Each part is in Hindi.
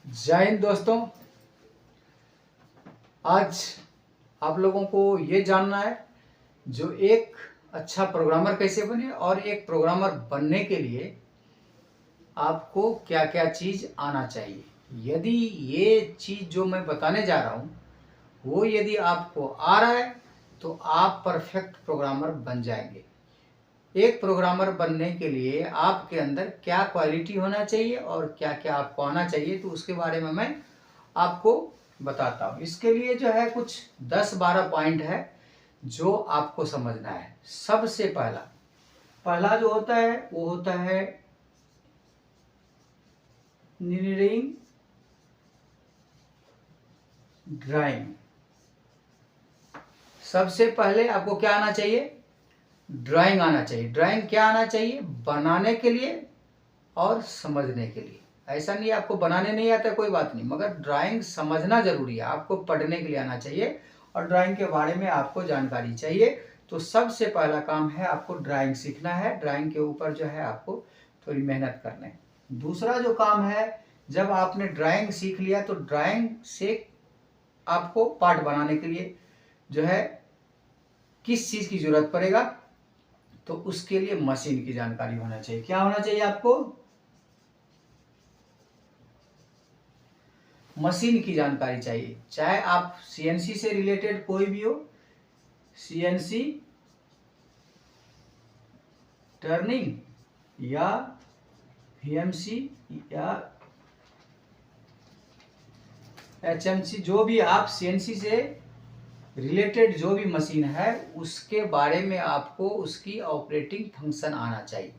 जय हिंद दोस्तों। आज आप लोगों को ये जानना है जो एक अच्छा प्रोग्रामर कैसे बने और एक प्रोग्रामर बनने के लिए आपको क्या क्या चीज़ आना चाहिए। यदि ये चीज़ जो मैं बताने जा रहा हूँ वो यदि आपको आ रहा है तो आप परफेक्ट प्रोग्रामर बन जाएंगे। एक प्रोग्रामर बनने के लिए आपके अंदर क्या क्वालिटी होना चाहिए और क्या क्या आपको आना चाहिए, तो उसके बारे में मैं आपको बताता हूँ। इसके लिए जो है कुछ 10-12 पॉइंट है जो आपको समझना है। सबसे पहला जो होता है वो होता है इंजीनियरिंग ड्राइंग। सबसे पहले आपको क्या आना चाहिए? ड्राइंग आना चाहिए। ड्राइंग क्या आना चाहिए? बनाने के लिए और समझने के लिए। ऐसा नहीं आपको बनाने नहीं आता कोई बात नहीं, मगर ड्राइंग समझना जरूरी है। आपको पढ़ने के लिए आना चाहिए और ड्राइंग के बारे में आपको जानकारी चाहिए। तो सबसे पहला काम है आपको ड्राइंग सीखना है। ड्राइंग के ऊपर जो है आपको थोड़ी मेहनत करना है। दूसरा जो काम है, जब आपने ड्राइंग सीख लिया तो ड्राइंग से आपको पार्ट बनाने के लिए जो है किस चीज़ की जरूरत पड़ेगा, तो उसके लिए मशीन की जानकारी होना चाहिए। क्या होना चाहिए आपको? मशीन की जानकारी चाहिए। चाहे आप सीएनसी से रिलेटेड कोई भी हो, सीएनसी टर्निंग या वीएमसी या एचएमसी, जो भी आप सीएनसी से रिलेटेड जो भी मशीन है उसके बारे में आपको उसकी ऑपरेटिंग फंक्शन आना चाहिए।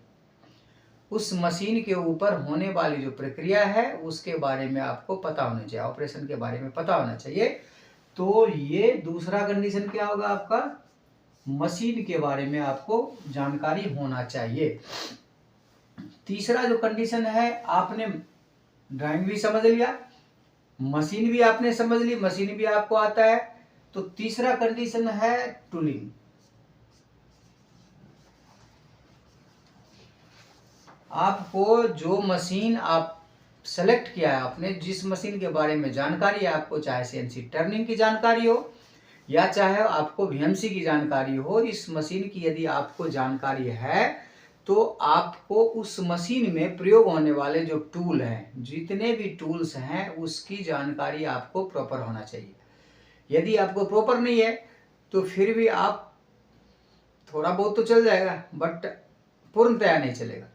उस मशीन के ऊपर होने वाली जो प्रक्रिया है उसके बारे में आपको पता होना चाहिए, ऑपरेशन के बारे में पता होना चाहिए। तो ये दूसरा कंडीशन क्या होगा आपका? मशीन के बारे में आपको जानकारी होना चाहिए। तीसरा जो कंडीशन है, आपने ड्राइंग भी समझ लिया, मशीन भी आपने समझ ली, मशीन भी आपको आता है, तो तीसरा कंडीशन है टूलिंग। आपको जो मशीन आप सेलेक्ट किया है, आपने जिस मशीन के बारे में जानकारी है आपको, चाहे सीएनसी टर्निंग की जानकारी हो या चाहे आपको वीएमसी की जानकारी हो, इस मशीन की यदि आपको जानकारी है तो आपको उस मशीन में प्रयोग होने वाले जो टूल हैं, जितने भी टूल्स हैं, उसकी जानकारी आपको प्रॉपर होना चाहिए। यदि आपको प्रॉपर नहीं है तो फिर भी आप थोड़ा बहुत तो चल जाएगा, बट पूर्णतया नहीं चलेगा।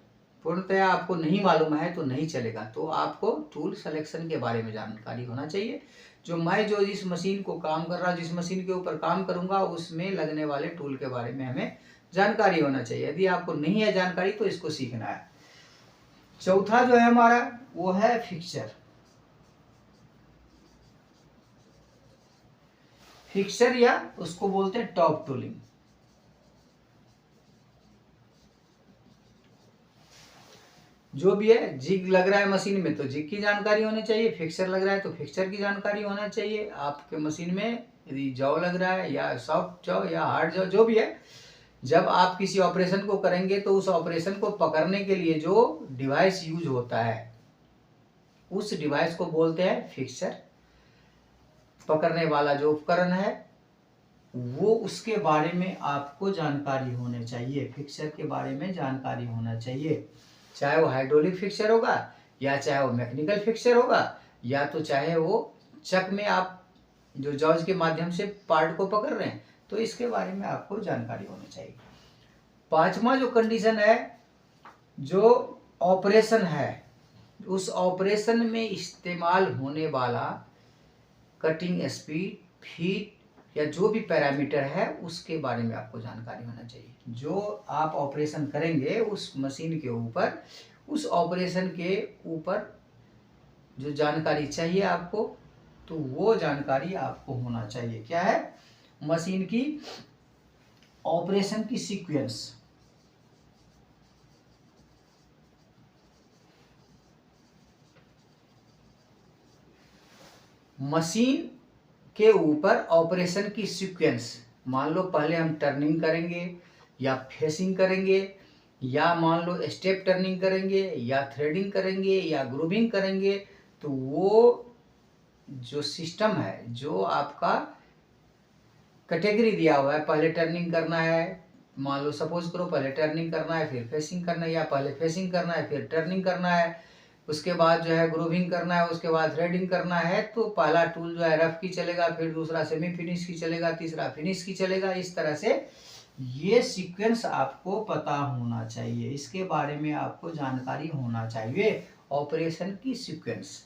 पूर्णतया आपको नहीं मालूम है तो नहीं चलेगा। तो आपको टूल सिलेक्शन के बारे में जानकारी होना चाहिए। जो जिस मशीन को काम कर रहा, जिस मशीन के ऊपर काम करूंगा, उसमें लगने वाले टूल के बारे में हमें जानकारी होना चाहिए। यदि आपको नहीं है जानकारी तो इसको सीखना है। चौथा जो है हमारा वो है फिक्सर। फिक्सर या उसको बोलते हैं टॉप टूलिंग। जो भी है, जिग लग रहा है मशीन में तो जिग की जानकारी होनी चाहिए, फिक्सर लग रहा है तो फिक्सर की जानकारी होना चाहिए। आपके मशीन में यदि जॉ लग रहा है या सॉफ्ट जॉ या हार्ड जॉ, जो भी है, जब आप किसी ऑपरेशन को करेंगे तो उस ऑपरेशन को पकड़ने के लिए जो डिवाइस यूज होता है उस डिवाइस को बोलते हैं फिक्सर। पकड़ने वाला जो उपकरण है वो, उसके बारे में आपको जानकारी होनी चाहिए। फिक्सर के बारे में जानकारी होना चाहिए। चाहे वो हाइड्रोलिक फिक्सर होगा या चाहे वो मैकेनिकल फिक्सर होगा या तो चाहे वो चक में आप जो जॉज के माध्यम से पार्ट को पकड़ रहे हैं, तो इसके बारे में आपको जानकारी होनी चाहिए। पांचवा जो कंडीशन है, जो ऑपरेशन है, उस ऑपरेशन में इस्तेमाल होने वाला कटिंग स्पीड, फीट या जो भी पैरामीटर है उसके बारे में आपको जानकारी होना चाहिए। जो आप ऑपरेशन करेंगे उस मशीन के ऊपर, उस ऑपरेशन के ऊपर जो जानकारी चाहिए आपको, तो वो जानकारी आपको होना चाहिए। क्या है? मशीन की ऑपरेशन की सीक्वेंस। मशीन के ऊपर ऑपरेशन की सीक्वेंस। मान लो पहले हम टर्निंग करेंगे या फेसिंग करेंगे, या मान लो स्टेप टर्निंग करेंगे या थ्रेडिंग करेंगे या ग्रूविंग करेंगे, तो वो जो सिस्टम है, जो आपका कैटेगरी दिया हुआ है, पहले टर्निंग करना है, मान लो सपोज करो पहले टर्निंग करना है, फिर फेसिंग करना है, या पहले फेसिंग करना है फिर टर्निंग करना है, उसके बाद जो है ग्रूविंग करना है, उसके बाद थ्रेडिंग करना है, तो पहला टूल जो है रफ की चलेगा, फिर दूसरा सेमी फिनिश की चलेगा, तीसरा फिनिश की चलेगा। इस तरह से ये सीक्वेंस आपको पता होना चाहिए, इसके बारे में आपको जानकारी होना चाहिए, ऑपरेशन की सीक्वेंस।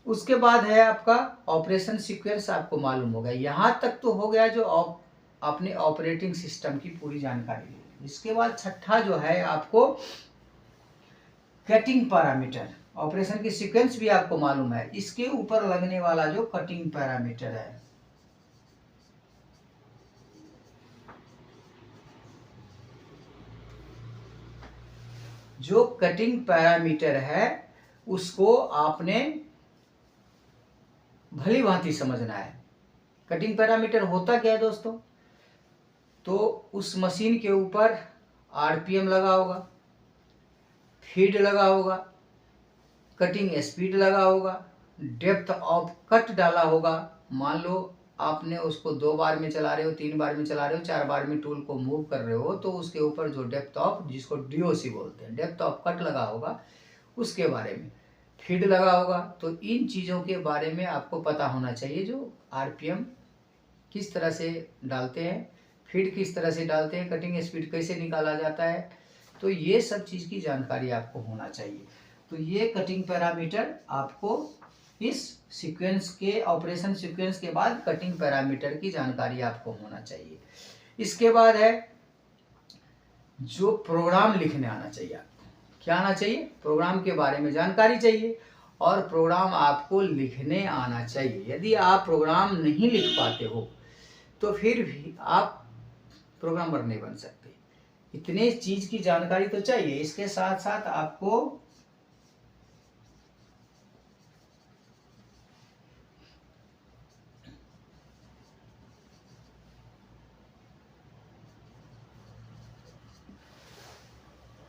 उसके बाद है आपका ऑपरेशन सीक्वेंस, आपको मालूम होगा। यहाँ तक तो हो गया जो अपने ऑपरेटिंग सिस्टम की पूरी जानकारी ली। इसके बाद छठा जो है आपको कटिंग पैरामीटर। ऑपरेशन की सीक्वेंस भी आपको मालूम है, इसके ऊपर लगने वाला जो कटिंग पैरामीटर है, जो कटिंग पैरामीटर है उसको आपने भली भांति समझना है। कटिंग पैरामीटर होता क्या है दोस्तों? तो उस मशीन के ऊपर आरपीएम लगा होगा, फीड लगा होगा, कटिंग स्पीड लगा होगा, डेप्थ ऑफ कट डाला होगा। मान लो आपने उसको 2 बार में चला रहे हो, 3 बार में चला रहे हो, 4 बार में टूल को मूव कर रहे हो, तो उसके ऊपर जो डेप्थ ऑफ, जिसको डीओसी बोलते हैं, डेप्थ ऑफ कट लगा होगा, उसके बारे में फीड लगा होगा। तो इन चीज़ों के बारे में आपको पता होना चाहिए, जो आरपीएम किस तरह से डालते हैं, फीड किस तरह से डालते हैं, कटिंग स्पीड कैसे निकाला जाता है, तो ये सब चीज़ की जानकारी आपको होना चाहिए। तो ये कटिंग पैरामीटर आपको इस सीक्वेंस के, ऑपरेशन सीक्वेंस के बाद कटिंग पैरामीटर की जानकारी आपको होना चाहिए। इसके बाद है जो प्रोग्राम लिखने आना चाहिए आपको। क्या आना चाहिए? प्रोग्राम के बारे में जानकारी चाहिए, और प्रोग्राम आपको लिखने आना चाहिए। यदि आप प्रोग्राम नहीं लिख पाते हो तो फिर भी आप प्रोग्रामर नहीं बन सकते। इतने चीज की जानकारी तो चाहिए। इसके साथ साथ आपको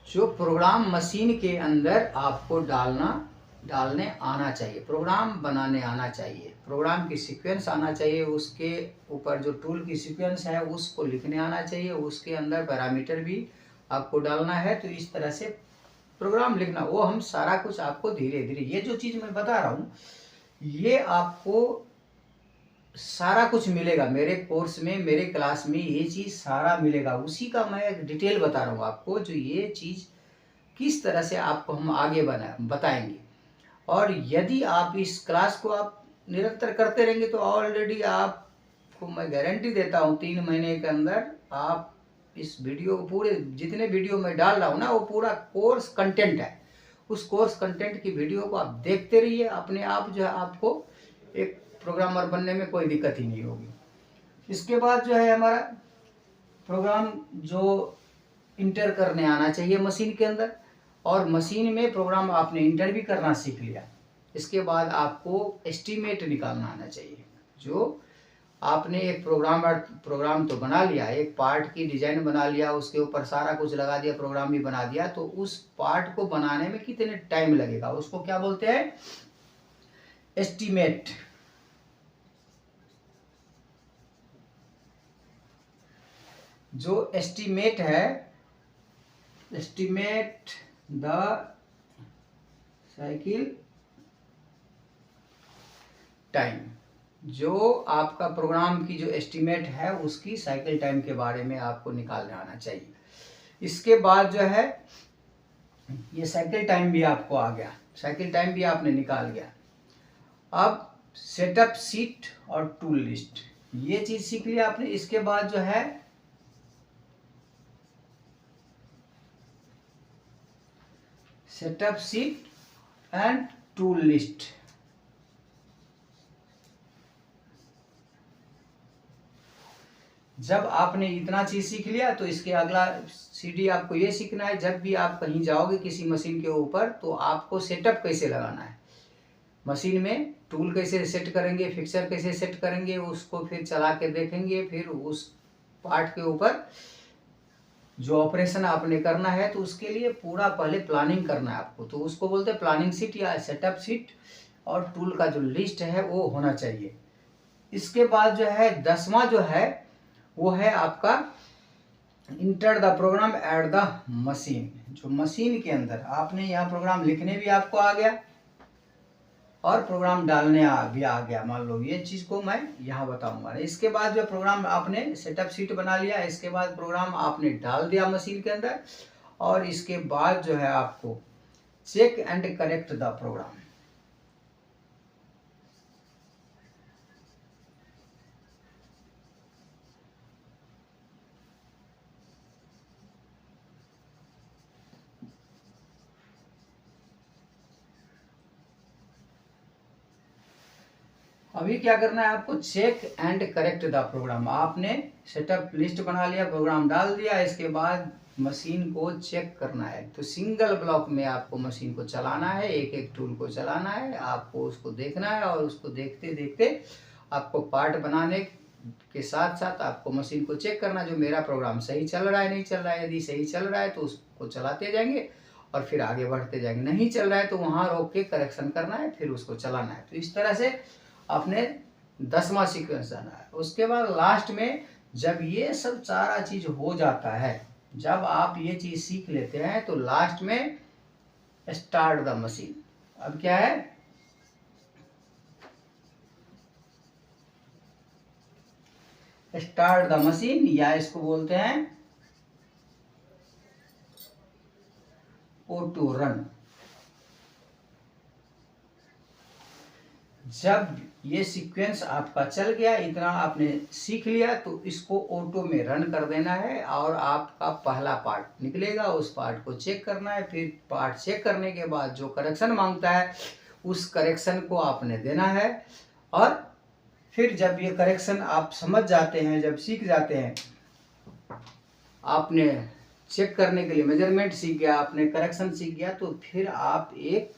जो प्रोग्राम मशीन के अंदर आपको डालने आना चाहिए, प्रोग्राम बनाने आना चाहिए, प्रोग्राम की सीक्वेंस आना चाहिए, उसके ऊपर जो टूल की सीक्वेंस है उसको लिखने आना चाहिए, उसके अंदर पैरामीटर भी आपको डालना है। तो इस तरह से प्रोग्राम लिखना, वो हम सारा कुछ आपको धीरे धीरे, ये जो चीज़ मैं बता रहा हूँ ये आपको सारा कुछ मिलेगा मेरे कोर्स में, मेरे क्लास में ये चीज़ सारा मिलेगा। उसी का मैं एक डिटेल बता रहा हूँ आपको, जो ये चीज़ किस तरह से आपको हम आगे बताएंगे। और यदि आप इस क्लास को आप निरंतर करते रहेंगे तो ऑलरेडी आपको मैं गारंटी देता हूँ 3 महीने के अंदर आप इस वीडियो को, पूरे जितने वीडियो मैं डाल रहा हूँ ना, वो पूरा कोर्स कंटेंट है। उस कोर्स कंटेंट की वीडियो को आप देखते रहिए, अपने आप जो है आपको एक प्रोग्रामर बनने में कोई दिक्कत ही नहीं होगी। इसके बाद जो है हमारा प्रोग्राम जो इंटर करने आना चाहिए मशीन के अंदर, और मशीन में प्रोग्राम आपने इंटर भी करना सीख लिया। इसके बाद आपको एस्टीमेट निकालना आना चाहिए। जो आपने एक प्रोग्राम तो बना लिया, एक पार्ट की डिजाइन बना लिया, उसके ऊपर सारा कुछ लगा दिया, प्रोग्राम भी बना दिया, तो उस पार्ट को बनाने में कितने टाइम लगेगा, उसको क्या बोलते हैं? एस्टीमेट। जो एस्टीमेट है, एस्टीमेट द साइकिल टाइम, जो आपका प्रोग्राम की जो एस्टीमेट है उसकी साइकिल टाइम के बारे में आपको निकालने आना चाहिए। इसके बाद जो है ये साइकिल टाइम भी आपको आ गया, साइकिल टाइम भी आपने निकाल गया। अब सेटअप शीट और टूल लिस्ट, ये चीज सीख लिया आपने। इसके बाद जो है setup sheet and tool list, जब आपने इतना चीज सीख लिया तो इसके अगला सीढ़ी आपको ये सीखना है, जब भी आप कहीं जाओगे किसी मशीन के ऊपर तो आपको सेटअप कैसे लगाना है, मशीन में टूल कैसे सेट करेंगे, फिक्सर कैसे सेट करेंगे, उसको फिर चला के देखेंगे, फिर उस पार्ट के ऊपर जो ऑपरेशन आपने करना है तो उसके लिए पूरा पहले प्लानिंग करना है आपको, तो उसको बोलते हैं प्लानिंग शीट या सेटअप शीट। और टूल का जो लिस्ट है वो होना चाहिए। इसके बाद जो है 10वां जो है वो है आपका enter the program at the machine. जो मशीन के अंदर आपने यहाँ प्रोग्राम लिखने भी आपको आ गया और प्रोग्राम डालने भी आ गया। मान लो ये चीज़ को मैं यहाँ बताऊंगा। इसके बाद जो प्रोग्राम आपने सेटअप शीट बना लिया, इसके बाद प्रोग्राम आपने डाल दिया मशीन के अंदर, और इसके बाद जो है आपको check and correct the program. अभी क्या करना है आपको, check and correct the program. आपने सेटअप लिस्ट बना लिया, प्रोग्राम डाल दिया, इसके बाद मशीन को चेक करना है। तो सिंगल ब्लॉक में आपको मशीन को चलाना है, एक एक टूल को चलाना है, आपको उसको देखना है, और उसको देखते देखते आपको पार्ट बनाने के साथ साथ आपको मशीन को चेक करना, जो मेरा प्रोग्राम सही चल रहा है नहीं चल रहा है। यदि सही चल रहा है तो उसको चलाते जाएंगे और फिर आगे बढ़ते जाएंगे, नहीं चल रहा है तो वहाँ रोक के करेक्शन करना है, फिर उसको चलाना है। तो इस तरह से आपने 10वां सीक्वेंस जाना है। उसके बाद लास्ट में जब ये सब सारा चीज हो जाता है, जब आप ये चीज सीख लेते हैं, तो लास्ट में स्टार्ट द मशीन। अब क्या है, स्टार्ट द मशीन, या इसको बोलते हैं ऑटो रन। जब ये सीक्वेंस आपका चल गया, इतना आपने सीख लिया, तो इसको ऑटो में रन कर देना है, और आपका पहला पार्ट निकलेगा, उस पार्ट को चेक करना है। फिर पार्ट चेक करने के बाद जो करेक्शन मांगता है उस करेक्शन को आपने देना है। और फिर जब ये करेक्शन आप समझ जाते हैं, जब सीख जाते हैं, आपने चेक करने के लिए मेजरमेंट सीख गया, आपने करेक्शन सीख गया, तो फिर आप एक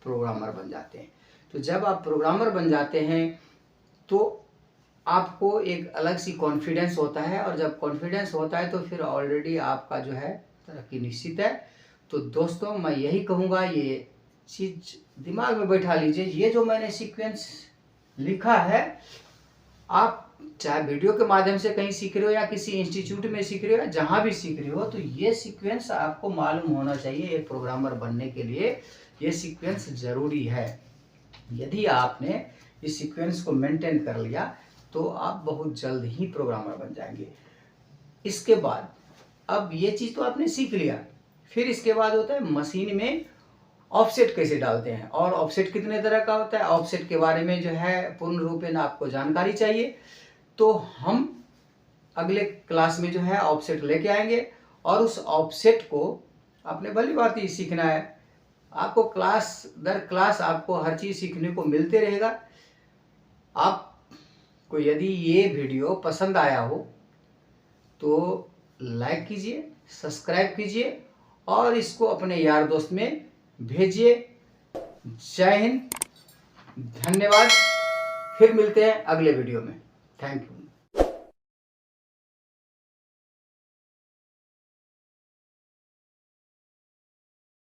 प्रोग्रामर बन जाते हैं। तो जब आप प्रोग्रामर बन जाते हैं तो आपको एक अलग सी कॉन्फिडेंस होता है, और जब कॉन्फिडेंस होता है तो फिर ऑलरेडी आपका जो है तरक्की निश्चित है। तो दोस्तों मैं यही कहूँगा, ये चीज़ दिमाग में बैठा लीजिए। ये जो मैंने सीक्वेंस लिखा है, आप चाहे वीडियो के माध्यम से कहीं सीख रहे हो या किसी इंस्टीट्यूट में सीख रहे हो या जहाँ भी सीख रहे हो, तो ये सीक्वेंस आपको मालूम होना चाहिए। एक प्रोग्रामर बनने के लिए ये सीक्वेंस ज़रूरी है। यदि आपने इस सीक्वेंस को मेंटेन कर लिया तो आप बहुत जल्द ही प्रोग्रामर बन जाएंगे। इसके बाद अब ये चीज़ तो आपने सीख लिया, फिर इसके बाद होता है मशीन में ऑफसेट कैसे डालते हैं, और ऑफसेट कितने तरह का होता है, ऑफसेट के बारे में जो है पूर्ण रूपेण आपको जानकारी चाहिए। तो हम अगले क्लास में जो है ऑफसेट लेके आएंगे, और उस ऑफसेट को आपने भली बात ही सीखना है। आपको क्लास दर क्लास आपको हर चीज़ सीखने को मिलते रहेगा। आपको यदि ये वीडियो पसंद आया हो तो लाइक कीजिए, सब्सक्राइब कीजिए, और इसको अपने यार दोस्त में भेजिए। जय हिंद, धन्यवाद। फिर मिलते हैं अगले वीडियो में। Thank you.